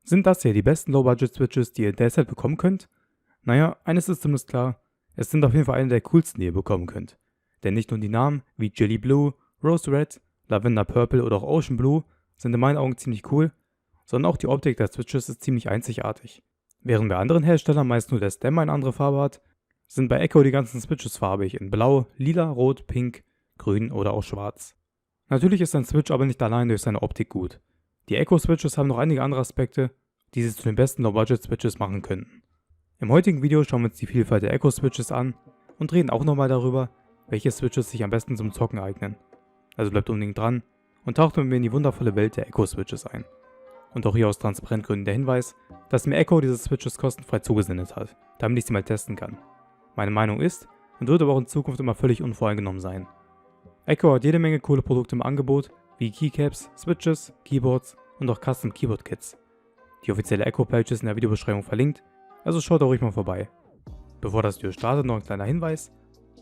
Sind das hier die besten Low-Budget-Switches, die ihr derzeit bekommen könnt? Naja, eines ist zumindest klar, es sind auf jeden Fall eine der coolsten, die ihr bekommen könnt. Denn nicht nur die Namen wie Jelly Blue, Rose Red, Lavender Purple oder auch Ocean Blue sind in meinen Augen ziemlich cool, sondern auch die Optik der Switches ist ziemlich einzigartig. Während bei anderen Herstellern meist nur der Stem eine andere Farbe hat, sind bei Echo die ganzen Switches farbig in Blau, Lila, Rot, Pink, Grün oder auch Schwarz. Natürlich ist ein Switch aber nicht allein durch seine Optik gut. Die Echo-Switches haben noch einige andere Aspekte, die sie zu den besten Low-Budget-Switches machen könnten. Im heutigen Video schauen wir uns die Vielfalt der Echo-Switches an und reden auch nochmal darüber, welche Switches sich am besten zum Zocken eignen. Also bleibt unbedingt dran und taucht mit mir in die wundervolle Welt der Echo-Switches ein. Und auch hier aus Transparentgründen der Hinweis, dass mir Echo diese Switches kostenfrei zugesendet hat, damit ich sie mal testen kann. Meine Meinung ist und wird aber auch in Zukunft immer völlig unvoreingenommen sein. Echo hat jede Menge coole Produkte im Angebot, wie Keycaps, Switches, Keyboards und auch Custom Keyboard Kits. Die offizielle Echo-Page ist in der Videobeschreibung verlinkt, also schaut da ruhig mal vorbei. Bevor das Video startet, noch ein kleiner Hinweis.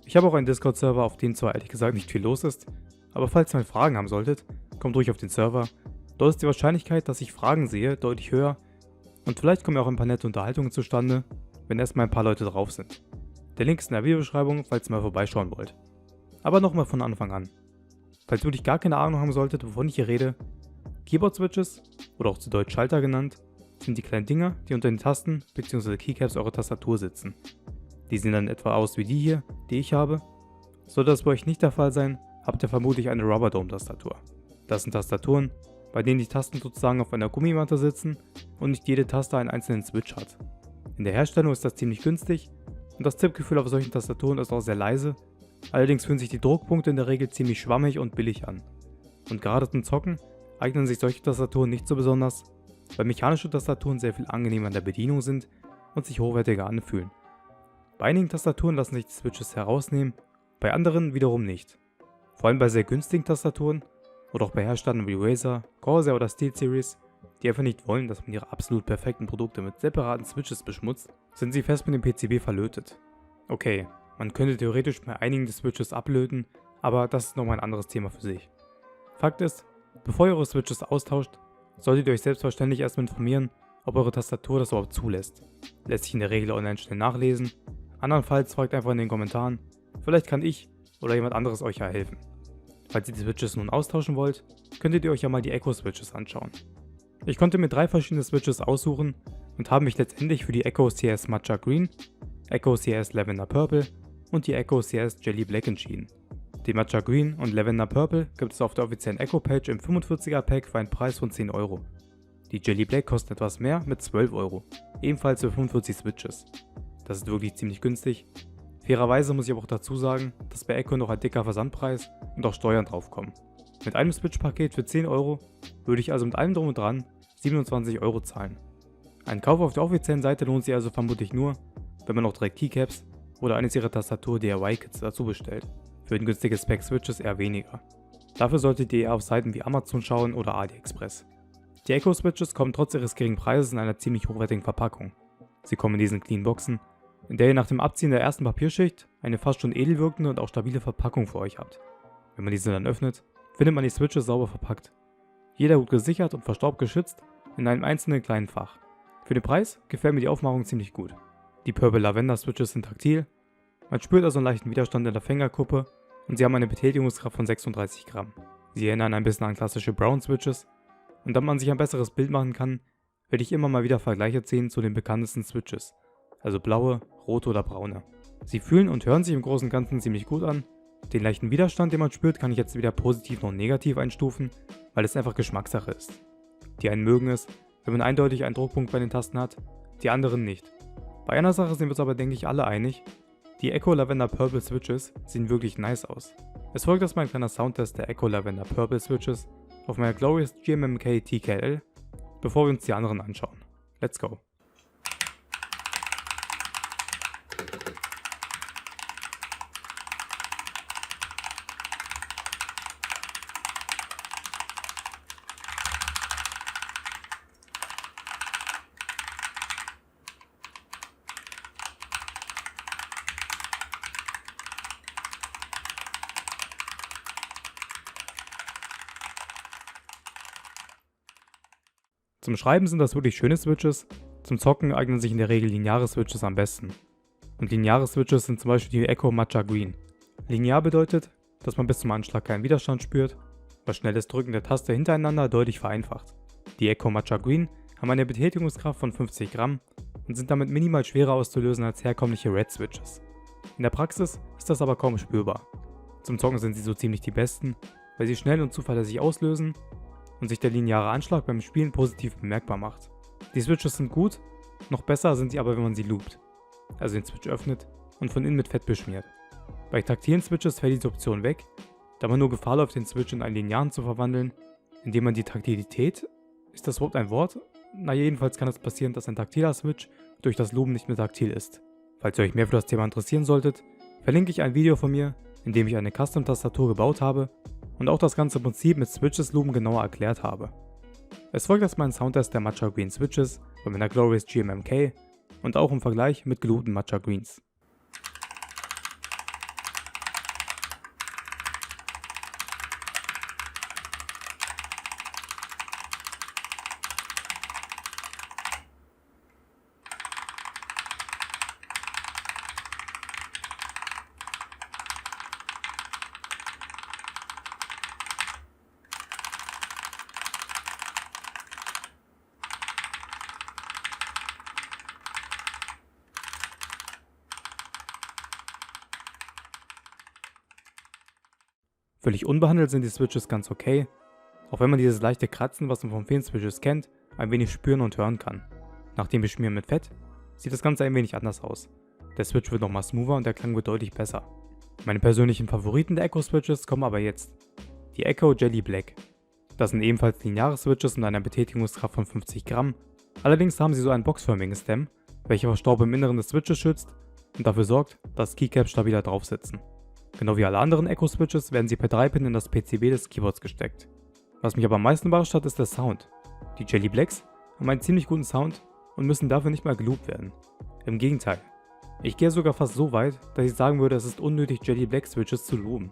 Ich habe auch einen Discord-Server, auf dem zwar ehrlich gesagt nicht viel los ist, aber falls ihr mal Fragen haben solltet, kommt ruhig auf den Server. Dort ist die Wahrscheinlichkeit, dass ich Fragen sehe, deutlich höher und vielleicht kommen ja auch ein paar nette Unterhaltungen zustande, wenn erstmal ein paar Leute drauf sind. Der Link ist in der Videobeschreibung, falls ihr mal vorbeischauen wollt. Aber nochmal von Anfang an. Falls ihr wirklich gar keine Ahnung haben solltet, wovon ich hier rede, Keyboard-Switches, oder auch zu Deutsch Schalter genannt, sind die kleinen Dinger, die unter den Tasten bzw. Keycaps eurer Tastatur sitzen. Die sehen dann etwa aus wie die hier, die ich habe. Sollte das bei euch nicht der Fall sein, habt ihr vermutlich eine Rubber Dome Tastatur. Das sind Tastaturen, bei denen die Tasten sozusagen auf einer Gummimatte sitzen und nicht jede Taste einen einzelnen Switch hat. In der Herstellung ist das ziemlich günstig und das Tippgefühl auf solchen Tastaturen ist auch sehr leise, allerdings fühlen sich die Druckpunkte in der Regel ziemlich schwammig und billig an. Und gerade zum Zocken eignen sich solche Tastaturen nicht so besonders, weil mechanische Tastaturen sehr viel angenehmer in der Bedienung sind und sich hochwertiger anfühlen. Bei einigen Tastaturen lassen sich die Switches herausnehmen, bei anderen wiederum nicht. Vor allem bei sehr günstigen Tastaturen oder auch bei Herstellern wie Razer, Corsair oder SteelSeries, die einfach nicht wollen, dass man ihre absolut perfekten Produkte mit separaten Switches beschmutzt, sind sie fest mit dem PCB verlötet. Okay, man könnte theoretisch bei einigen der Switches ablöten, aber das ist nochmal ein anderes Thema für sich. Fakt ist, bevor ihr eure Switches austauscht, solltet ihr euch selbstverständlich erstmal informieren, ob eure Tastatur das überhaupt zulässt. Lässt sich in der Regel online schnell nachlesen. Andernfalls fragt einfach in den Kommentaren, vielleicht kann ich oder jemand anderes euch ja helfen. Falls ihr die Switches nun austauschen wollt, könntet ihr euch ja mal die Echo Switches anschauen. Ich konnte mir 3 verschiedene Switches aussuchen und habe mich letztendlich für die Echo CS Matcha Green, Echo CS Lavender Purple und die Echo CS Jelly Black entschieden. Die Matcha Green und Lavender Purple gibt es auf der offiziellen Echo Page im 45er Pack für einen Preis von 10 Euro. Die Jelly Black kostet etwas mehr mit 12 Euro, ebenfalls für 45 Switches. Das ist wirklich ziemlich günstig. Fairerweise muss ich aber auch dazu sagen, dass bei Echo noch ein dicker Versandpreis und auch Steuern draufkommen. Mit einem Switch-Paket für 10 Euro würde ich also mit allem drum und dran 27 Euro zahlen. Ein Kauf auf der offiziellen Seite lohnt sich also vermutlich nur, wenn man auch direkt Keycaps oder eines ihrer Tastatur-DIY-Kits dazu bestellt. Für den günstigen Spec-Switches eher weniger. Dafür solltet ihr eher auf Seiten wie Amazon schauen oder AliExpress. Die Echo-Switches kommen trotz ihres geringen Preises in einer ziemlich hochwertigen Verpackung. Sie kommen in diesen clean Boxen, in der ihr nach dem Abziehen der ersten Papierschicht eine fast schon edel wirkende und auch stabile Verpackung für euch habt. Wenn man diese dann öffnet, findet man die Switches sauber verpackt. Jeder gut gesichert und vor Staub geschützt in einem einzelnen kleinen Fach. Für den Preis gefällt mir die Aufmachung ziemlich gut. Die Purple Lavender Switches sind taktil, man spürt also einen leichten Widerstand in der Fingerkuppe und sie haben eine Betätigungskraft von 36 Gramm. Sie erinnern ein bisschen an klassische Brown Switches und damit man sich ein besseres Bild machen kann, werde ich immer mal wieder Vergleiche ziehen zu den bekanntesten Switches, also blaue, rote oder braune. Sie fühlen und hören sich im Großen und Ganzen ziemlich gut an. Den leichten Widerstand, den man spürt, kann ich jetzt weder positiv noch negativ einstufen, weil es einfach Geschmackssache ist. Die einen mögen es, wenn man eindeutig einen Druckpunkt bei den Tasten hat, die anderen nicht. Bei einer Sache sind wir uns aber denke ich alle einig, die Echo Lavender Purple Switches sehen wirklich nice aus. Es folgt erstmal ein kleiner Soundtest der Echo Lavender Purple Switches auf meiner Glorious GMMK TKL, bevor wir uns die anderen anschauen. Let's go! Zum Schreiben sind das wirklich schöne Switches, zum Zocken eignen sich in der Regel lineare Switches am besten. Und lineare Switches sind zum Beispiel die Echo Matcha Green. Linear bedeutet, dass man bis zum Anschlag keinen Widerstand spürt, was schnelles Drücken der Taste hintereinander deutlich vereinfacht. Die Echo Matcha Green haben eine Betätigungskraft von 50 Gramm und sind damit minimal schwerer auszulösen als herkömmliche Red Switches. In der Praxis ist das aber kaum spürbar. Zum Zocken sind sie so ziemlich die besten, weil sie schnell und zuverlässig auslösen und sich der lineare Anschlag beim Spielen positiv bemerkbar macht. Die Switches sind gut, noch besser sind sie aber, wenn man sie loopt, also den Switch öffnet und von innen mit Fett beschmiert. Bei taktilen Switches fällt diese Option weg, da man nur Gefahr läuft, den Switch in einen linearen zu verwandeln, indem man die Taktilität, ist das überhaupt ein Wort? Na jedenfalls kann es passieren, dass ein taktiler Switch durch das Looben nicht mehr taktil ist. Falls ihr euch mehr für das Thema interessieren solltet, verlinke ich ein Video von mir, in dem ich eine Custom-Tastatur gebaut habe und auch das ganze Prinzip mit Switches Looben genauer erklärt habe. Es folgt erstmal ein Soundtest der Matcha Green Switches von meiner Glorious GMMK und auch im Vergleich mit geloopten Matcha Greens. Völlig unbehandelt sind die Switches ganz okay, auch wenn man dieses leichte Kratzen, was man von vielen Switches kennt, ein wenig spüren und hören kann. Nach dem Beschmieren mit Fett sieht das Ganze ein wenig anders aus. Der Switch wird nochmal smoother und der Klang wird deutlich besser. Meine persönlichen Favoriten der Echo Switches kommen aber jetzt. Die Echo Jelly Black. Das sind ebenfalls lineare Switches mit einer Betätigungskraft von 50 Gramm, allerdings haben sie so einen boxförmigen Stem, welcher vor Staub im Inneren des Switches schützt und dafür sorgt, dass Keycaps stabiler drauf sitzen. Genau wie alle anderen Echo Switches werden sie per 3-Pin in das PCB des Keyboards gesteckt. Was mich aber am meisten überrascht hat, ist der Sound. Die Jelly Blacks haben einen ziemlich guten Sound und müssen dafür nicht mal geloopt werden. Im Gegenteil. Ich gehe sogar fast so weit, dass ich sagen würde, es ist unnötig, Jelly Black Switches zu loopen.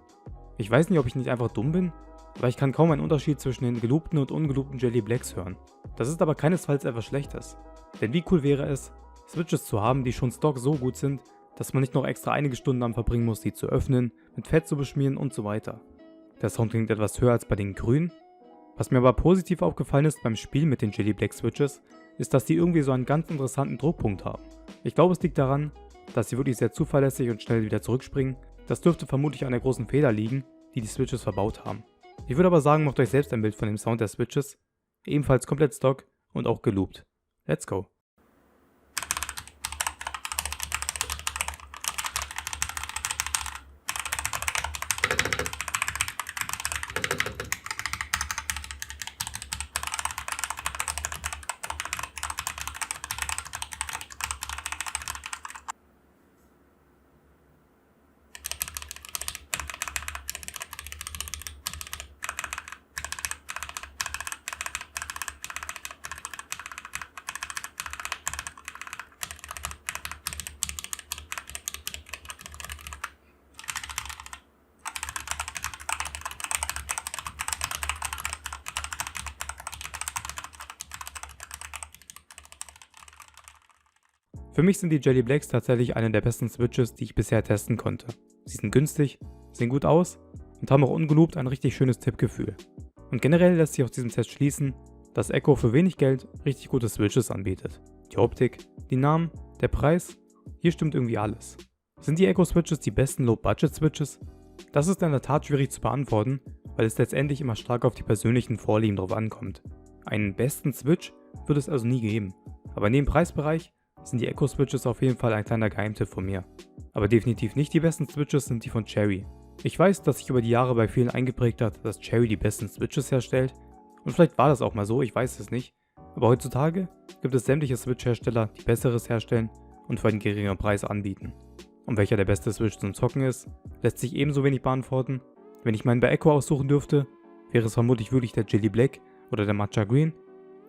Ich weiß nicht, ob ich nicht einfach dumm bin, aber ich kann kaum einen Unterschied zwischen den geloopten und ungeloopten Jelly Blacks hören. Das ist aber keinesfalls etwas Schlechtes. Denn wie cool wäre es, Switches zu haben, die schon stock so gut sind, dass man nicht noch extra einige Stunden damit verbringen muss, die zu öffnen, mit Fett zu beschmieren und so weiter. Der Sound klingt etwas höher als bei den grünen. Was mir aber positiv aufgefallen ist beim Spiel mit den Jelly Black Switches, ist, dass die irgendwie so einen ganz interessanten Druckpunkt haben. Ich glaube, es liegt daran, dass sie wirklich sehr zuverlässig und schnell wieder zurückspringen. Das dürfte vermutlich an der großen Feder liegen, die die Switches verbaut haben. Ich würde aber sagen, macht euch selbst ein Bild von dem Sound der Switches, ebenfalls komplett stock und auch geloopt. Let's go! Für mich sind die Jelly Blacks tatsächlich eine der besten Switches, die ich bisher testen konnte. Sie sind günstig, sehen gut aus und haben auch ungeloopt ein richtig schönes Tippgefühl. Und generell lässt sich aus diesem Test schließen, dass Echo für wenig Geld richtig gute Switches anbietet. Die Optik, die Namen, der Preis, hier stimmt irgendwie alles. Sind die Echo Switches die besten Low-Budget Switches? Das ist in der Tat schwierig zu beantworten, weil es letztendlich immer stark auf die persönlichen Vorlieben drauf ankommt. Einen besten Switch wird es also nie geben, aber in dem Preisbereich sind die Echo Switches auf jeden Fall ein kleiner Geheimtipp von mir. Aber definitiv nicht die besten Switches sind die von Cherry. Ich weiß, dass sich über die Jahre bei vielen eingeprägt hat, dass Cherry die besten Switches herstellt. Und vielleicht war das auch mal so, ich weiß es nicht. Aber heutzutage gibt es sämtliche Switch-Hersteller, die besseres herstellen und für einen geringeren Preis anbieten. Und welcher der beste Switch zum Zocken ist, lässt sich ebenso wenig beantworten. Wenn ich meinen bei Echo aussuchen dürfte, wäre es vermutlich wirklich der Jelly Black oder der Matcha Green,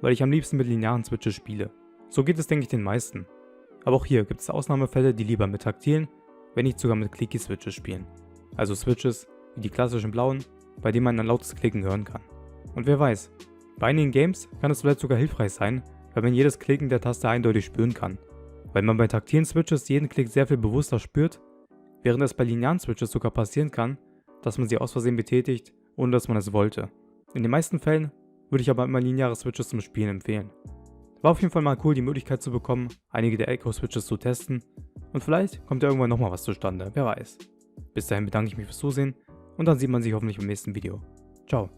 weil ich am liebsten mit linearen Switches spiele. So geht es, denke ich, den meisten. Aber auch hier gibt es Ausnahmefälle, die lieber mit taktilen, wenn nicht sogar mit Clicky Switches spielen. Also Switches wie die klassischen blauen, bei denen man ein lautes Klicken hören kann. Und wer weiß, Bei einigen Games kann es vielleicht sogar hilfreich sein, weil man jedes Klicken der Taste eindeutig spüren kann. Weil man bei taktilen Switches jeden Klick sehr viel bewusster spürt, während es bei linearen Switches sogar passieren kann, dass man sie aus Versehen betätigt, ohne dass man es wollte. In den meisten Fällen würde ich aber immer lineare Switches zum Spielen empfehlen. War auf jeden Fall mal cool, die Möglichkeit zu bekommen, einige der Echo-Switches zu testen und vielleicht kommt ja irgendwann nochmal was zustande, wer weiß. Bis dahin bedanke ich mich fürs Zusehen und dann sieht man sich hoffentlich im nächsten Video. Ciao.